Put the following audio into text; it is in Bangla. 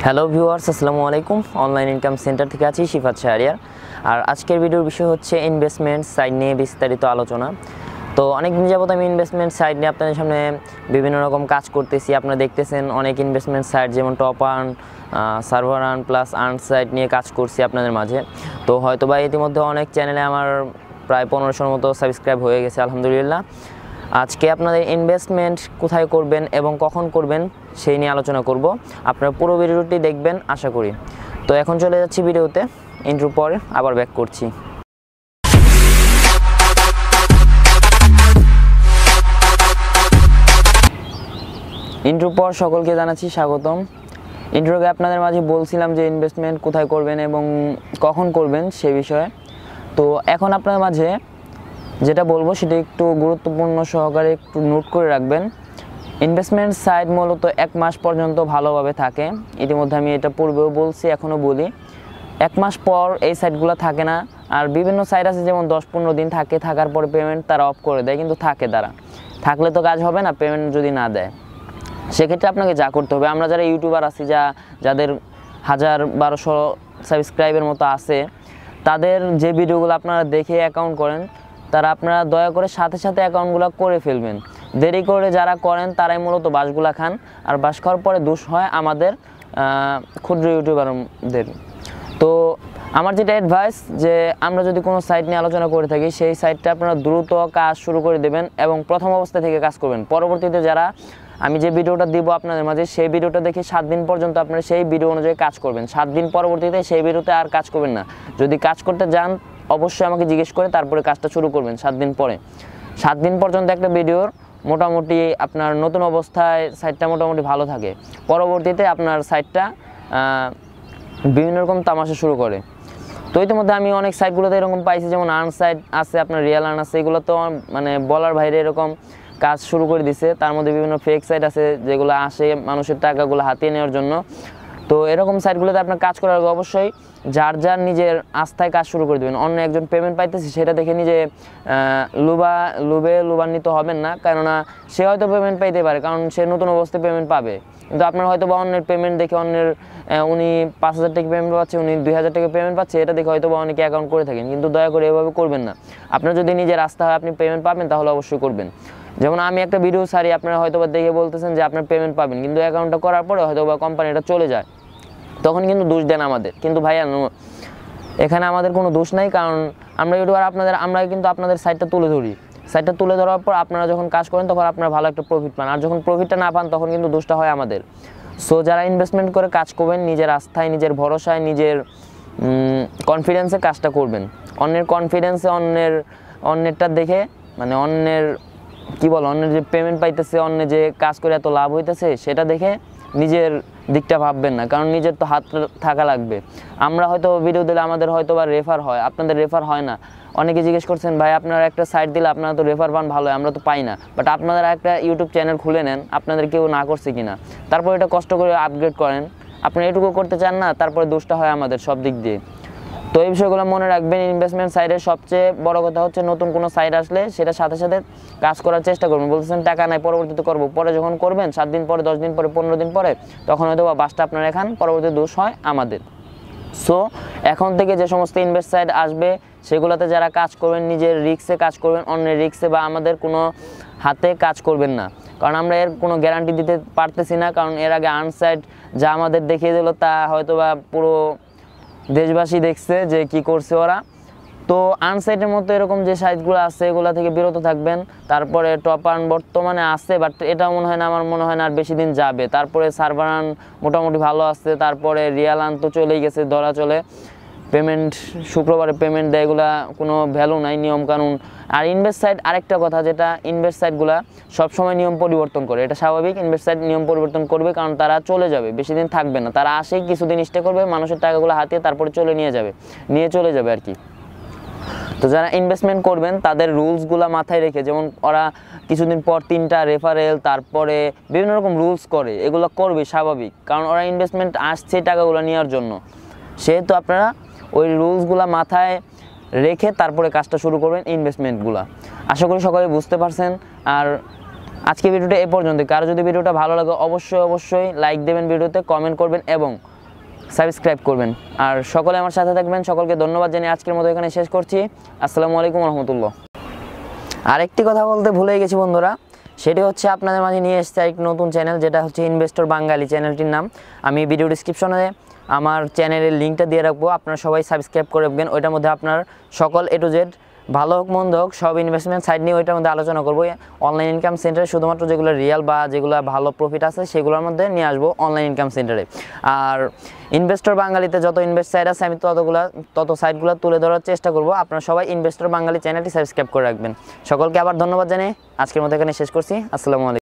হ্যালো ভিউয়ার্স, আসসালামু আলাইকুম। অনলাইন ইনকাম সেন্টার থেকে আছি শিফাত শাহরিয়ার। আর আজকের ভিডিওর বিষয় হচ্ছে ইনভেস্টমেন্ট সাইট নিয়ে বিস্তারিত আলোচনা। তো অনেকদিন যাবত আমি ইনভেস্টমেন্ট সাইট নিয়ে আপনাদের সামনে বিভিন্ন রকম কাজ করতেছি। আপনারা দেখতেছেন অনেক ইনভেস্টমেন্ট সাইট যেমন top earn, server earn plus earn site নিয়ে কাজ করছি আপনাদের মাঝে। তো হয়তো বা ইতিমধ্যে অনেক চ্যানেলে আমার প্রায় 1500-র মতো সাবস্ক্রাইব হয়ে গেছে, আলহামদুলিল্লাহ। আজকে আপনাদের ইনভেস্টমেন্ট কোথায় করবেন এবং কখন করবেন সেই নিয়ে আলোচনা করব। আপনারা পুরো ভিডিওটি দেখবেন আশা করি। তো এখন চলে যাচ্ছি ভিডিওতে, ইন্ট্রো পরে আবার ব্যাক করছি। ইন্ট্রো পর সকলকে জানাচ্ছি স্বাগতম। ইন্ট্রোকে আপনাদের মাঝে বলছিলাম যে ইনভেস্টমেন্ট কোথায় করবেন এবং কখন করবেন সে বিষয়ে। তো এখন আপনাদের মাঝে যেটা বলবো সেটা একটু গুরুত্বপূর্ণ সহকারে একটু নোট করে রাখবেন। ইনভেস্টমেন্ট সাইট মূলত 1 মাস পর্যন্ত ভালোভাবে থাকে। ইতিমধ্যে আমি এটা পূর্বেও বলছি, এখনও বলি। 1 মাস পর এই সাইটগুলো থাকে না। আর বিভিন্ন সাইট আছে যেমন 10-15 দিন থাকে, থাকার পরে পেমেন্ট তারা অফ করে দেয়, কিন্তু থাকে তারা। থাকলে তো কাজ হবে না পেমেন্ট যদি না দেয়। সেক্ষেত্রে আপনাকে যা করতে হবে, আমরা যারা ইউটিউবার আছি, যাদের 1000-1200 সাবস্ক্রাইবের মতো আছে, তাদের যে ভিডিওগুলো আপনারা দেখে অ্যাকাউন্ট করেন, তারা আপনারা দয়া করে সাথে সাথে অ্যাকাউন্টগুলো করে ফেলবেন। দেরি করে যারা করেন তারাই মূলত বাসগুলা খান, আর বাস খাওয়ার পরে দোষ হয় আমাদের ক্ষুদ্র ইউটিউবারদের। তো আমার যেটা অ্যাডভাইস, যে আমরা যদি কোনো সাইট নিয়ে আলোচনা করে থাকি, সেই সাইটটা আপনারা দ্রুত কাজ শুরু করে দেবেন এবং প্রথম অবস্থা থেকে কাজ করবেন। পরবর্তীতে যারা আমি যে ভিডিওটা দিব আপনাদের মাঝে, সেই ভিডিওটা দেখে 7 দিন পর্যন্ত আপনারা সেই ভিডিও অনুযায়ী কাজ করবেন। 7 দিন পরবর্তীতে সেই ভিডিওতে আর কাজ করবেন না। যদি কাজ করতে যান অবশ্যই আমাকে জিজ্ঞেস করে তারপরে কাজটা শুরু করবেন 7 দিন পরে। 7 দিন পর্যন্ত একটা ভিডিওর মোটামুটি আপনার নতুন অবস্থায় সাইটটা মোটামুটি ভালো থাকে। পরবর্তীতে আপনার সাইটটা বিভিন্ন রকম তামাশা শুরু করে। তো ইতিমধ্যে আমি অনেক সাইটগুলোতে এরকম পাইছি, যেমন আর্ন সাইট আছে, আপনার রিয়েল আর্ন আছে, এগুলো তো মানে বলার বাইরে এরকম কাজ শুরু করে দিছে। তার মধ্যে বিভিন্ন ফেক সাইট আছে যেগুলো আসে মানুষের টাকাগুলো হাতিয়ে নেওয়ার জন্য। তো এরকম সাইটগুলোতে আপনার কাজ করার আগে অবশ্যই যার নিজের আস্থায় কাজ শুরু করে দেবেন। অন্য একজন পেমেন্ট পাইতেছে সেটা দেখে নিজে লোভান্বিত হবেন না, কেননা সে হয়তো পেমেন্ট পাইতে পারে, কারণ সে নতুন অবস্থায় পেমেন্ট পাবে। কিন্তু আপনার হয়তো বা অন্যের পেমেন্ট দেখে উনি 5000 টাকা পেমেন্ট পাচ্ছে, উনি 2000 টাকা পেমেন্ট পাচ্ছে, এটা দেখে হয়তো বা অনেকে অ্যাকাউন্ট করে থাকেন। কিন্তু দয়া করে এভাবে করবেন না। আপনার যদি নিজের আস্থা হয় আপনি পেমেন্ট পাবেন, তাহলে অবশ্যই করবেন। যেমন আমি একটা ভিডিও সারি, আপনারা হয়তো বা দেখে বলতেছেন যে আপনার পেমেন্ট পাবেন, কিন্তু অ্যাকাউন্টটা করার পরে হয়তো বা কোম্পানিটা চলে যায়, তখন কিন্তু দোষ দেন আমাদের। কিন্তু ভাইয়া এখানে আমাদের কোনো দোষ নাই, কারণ আমরা ইউটিউবার, আমরা কিন্তু আপনাদের সাইটটা তুলে ধরি। সাইটটা তুলে ধরার পর আপনারা যখন কাজ করেন তখন আপনারা ভালো একটা প্রফিট পান, আর যখন প্রফিটটা না পান তখন কিন্তু দোষটা হয় আমাদের। সো যারা ইনভেস্টমেন্ট করে কাজ করবেন, নিজের আস্থায়, নিজের ভরসায়, নিজের কনফিডেন্সে কাজটা করবেন। অন্যের কনফিডেন্সে, অন্যেরটা দেখে, মানে অন্যের যে পেমেন্ট পাইতেছে, অন্য যে কাজ করে এত লাভ হইতেছে, সেটা দেখে নিজের দিকটা ভাববেন না, কারণ নিজের তো হাত থাকা লাগবে। আমরা হয়তো ভিডিও দিলে আমাদের হয়তো বা রেফার হয়, আপনাদের রেফার হয় না। অনেকে জিজ্ঞেস করছেন, ভাই আপনারা একটা সাইট দিলে আপনারা তো রেফার পান ভালো, আমরা তো পাই না। বাট আপনারা একটা ইউটিউব চ্যানেল খুলে নেন, আপনাদের কেউ না করছে কিনা, তারপর এটা কষ্ট করে আপগ্রেড করেন। আপনারা এটুকু করতে চান না, তারপরে দোষটা হয় আমাদের সব দিক দিয়ে। তো এই বিষয়গুলো মনে রাখবেন। ইনভেস্টমেন্ট সাইটের সবচেয়ে বড় কথা হচ্ছে, নতুন কোনো সাইট আসলে সেটা সাথে সাথে কাজ করার চেষ্টা করবেন। বলতেছেন টাকা নাই, পরবর্তীতে করবো, পরে যখন করবেন 7 দিন পরে, 10 দিন পরে, 15 দিন পরে, তখন হয়তো বা বাসটা আপনার এখান, পরবর্তীতে দোষ হয় আমাদের। সো এখন থেকে যে সমস্ত ইনভেস্ট সাইট আসবে সেগুলোতে যারা কাজ করবেন, নিজের রিস্কে কাজ করবেন, অন্যের রিস্কে বা আমাদের কোনো হাতে কাজ করবেন না, কারণ আমরা এর কোনো গ্যারান্টি দিতে পারতেছি না। কারণ এর আগে আর্ন সাইট যা আমাদের দেখিয়ে দিল, তা হয়তো বা পুরো দেশবাসী দেখছে যে কি করছে ওরা। তো আনসাইটের মতো এরকম যে সাইটগুলো আছে এগুলো থেকে বিরত থাকবেন। তারপরে টপ আর্ন বর্তমানে আছে, বাট এটা আমার মনে হয় না আর বেশি দিন যাবে। তারপরে সার্ভার আর্ন মোটামুটি ভালো আসছে। তারপরে রিয়াল আর্ন তো চলেই গেছে, ধরা চলে। পেমেন্ট শুক্রবারে পেমেন্ট দেয়, এগুলা কোনো ভ্যালু নাই, নিয়মকানুন। আর ইনভেস্ট সাইট আরেকটা কথা, যেটা ইনভেস্ট সাইটগুলা সবসময় নিয়ম পরিবর্তন করে, এটা স্বাভাবিক। ইনভেস্ট সাইট নিয়ম পরিবর্তন করবে, কারণ তারা চলে যাবে, বেশি দিন থাকবে না। তারা আসেই কিছুদিন স্টে করবে, মানুষের টাকাগুলো হাতিয়ে তারপরে নিয়ে চলে যাবে আর কি। তো যারা ইনভেস্টমেন্ট করবেন তাদের রুলসগুলো মাথায় রেখে, যেমন ওরা কিছুদিন পর 3টা রেফারেল, তারপরে বিভিন্ন রকম রুলস করে, এগুলো করবে স্বাভাবিক, কারণ ওরা ইনভেস্টমেন্ট আসছে টাকাগুলো নেওয়ার জন্য। সেহেতু আপনারা ওই রুলসগুলো মাথায় রেখে তারপরে কাজটা শুরু করবেন ইনভেস্টমেন্টগুলো। আশা করি সকলে বুঝতে পারছেন। আর আজকে ভিডিওটা এ পর্যন্ত। কারো যদি ভিডিওটা ভালো লাগে অবশ্যই লাইক দেবেন, ভিডিওতে কমেন্ট করবেন এবং সাবস্ক্রাইব করবেন। আর সকলে আমার সাথে থাকবেন। সকলকে ধন্যবাদ জানিয়ে আজকের মতো এখানে শেষ করছি। আসসালামু আলাইকুম রহমতুল্লাহ। আরেকটি কথা বলতে ভুলে গেছি বন্ধুরা, সেটি হচ্ছে আপনাদের মাঝে নিয়ে এসেছে এক নতুন চ্যানেল, যেটা হচ্ছে ইনভেস্টর বাঙালি। চ্যানেলটির নাম আমি ভিডিও ডিসক্রিপশনে আমার চ্যানেলের লিঙ্কটা দিয়ে রাখবো, আপনারা সবাই সাবস্ক্রাইব করে রাখবেন। ওইটার মধ্যে আপনার সকল A to Z ভালো হোক মন্দ হোক সব ইনভেস্টমেন্ট সাইট নিয়ে ওইটার মধ্যে আলোচনা করবো। অনলাইন ইনকাম সেন্টারে শুধুমাত্র যেগুলো রিয়াল বা যেগুলো ভালো প্রফিট আছে সেগুলোর মধ্যে নিয়ে আসবো অনলাইন ইনকাম সেন্টারে। আর ইনভেস্টর বাঙালিতে যত ইনভেস্ট সাইট আছে আমি তত সাইটগুলো তুলে ধরার চেষ্টা করবো। আপনারা সবাই ইনভেস্টর বাঙালি চ্যানেলটি সাবস্ক্রাইব করে রাখবেন। সকলকে আবার ধন্যবাদ জানিয়ে আজকের মতো এখানে শেষ করছি। আসসালামু আলাইকুম।